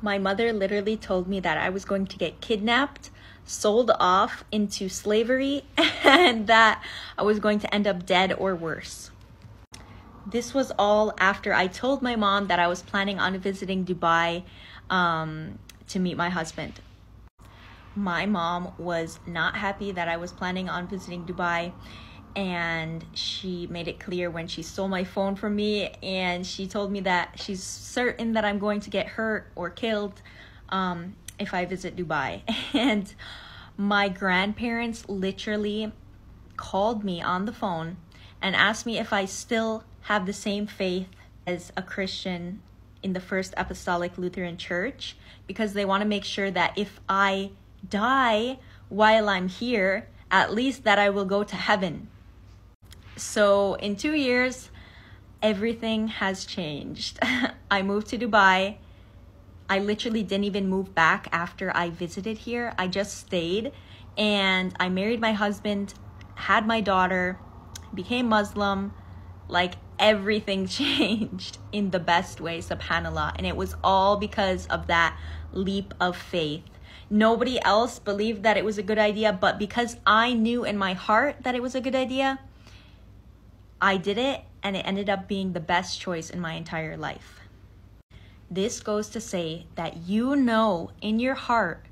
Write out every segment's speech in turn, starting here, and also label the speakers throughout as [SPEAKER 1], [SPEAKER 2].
[SPEAKER 1] My mother literally told me that I was going to get kidnapped, sold off into slavery, and that I was going to end up dead or worse. This was all after I told my mom that I was planning on visiting Dubai to meet my husband. My mom was not happy that I was planning on visiting Dubai, and she made it clear when she stole my phone from me, and she told me that she's certain that I'm going to get hurt or killed if I visit Dubai. And my grandparents literally called me on the phone and asked me if I still have the same faith as a Christian in the First Apostolic Lutheran Church, because they want to make sure that if I die while I'm here, at least that I will go to heaven. So in 2 years, everything has changed. I moved to Dubai. I literally didn't even move back after I visited here. I just stayed, and I married my husband, had my daughter, became Muslim. Like, everything changed in the best way, subhanAllah. And it was all because of that leap of faith. Nobody else believed that it was a good idea, but because I knew in my heart that it was a good idea, I did it, and it ended up being the best choice in my entire life. This goes to say that you know in your heart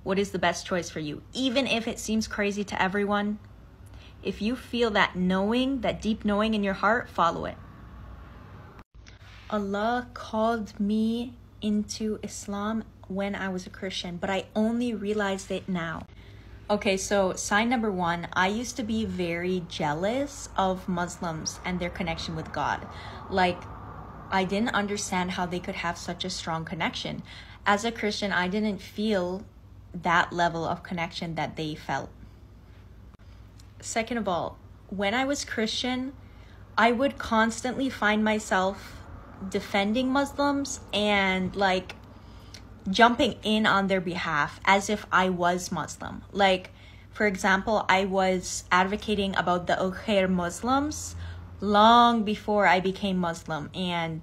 [SPEAKER 1] what is the best choice for you, even if it seems crazy to everyone. If you feel that knowing, that deep knowing in your heart, follow it. Allah called me into Islam when I was a Christian, but I only realized it now. Okay, so sign number 1, I used to be very jealous of Muslims and their connection with God. Like, I didn't understand how they could have such a strong connection. As a Christian, I didn't feel that level of connection that they felt. Second of all, when I was Christian, I would constantly find myself defending Muslims and like jumping in on their behalf as if I was Muslim. Like, for example, I was advocating about the Ukhair Muslims long before I became Muslim, and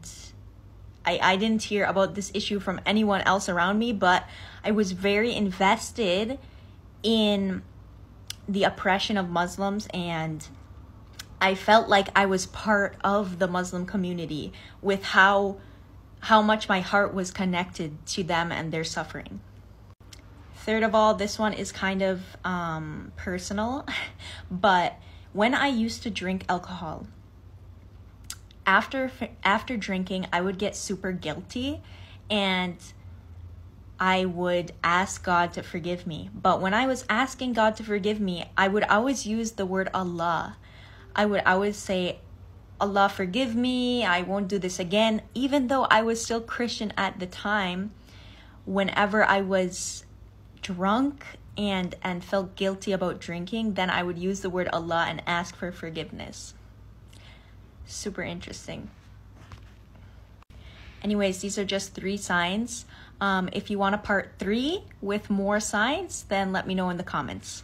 [SPEAKER 1] I didn't hear about this issue from anyone else around me, but I was very invested in the oppression of Muslims, and I felt like I was part of the Muslim community with how much my heart was connected to them and their suffering. Third of all, this one is kind of personal, but when I used to drink alcohol, after drinking, I would get super guilty, and I would ask God to forgive me. But when I was asking God to forgive me, I would always use the word Allah. I would always say, Allah, forgive me, I won't do this again. Even though I was still Christian at the time, whenever I was drunk and felt guilty about drinking, then I would use the word Allah and ask for forgiveness. Super interesting. Anyways, these are just 3 signs. If you want a part 3 with more signs, then let me know in the comments.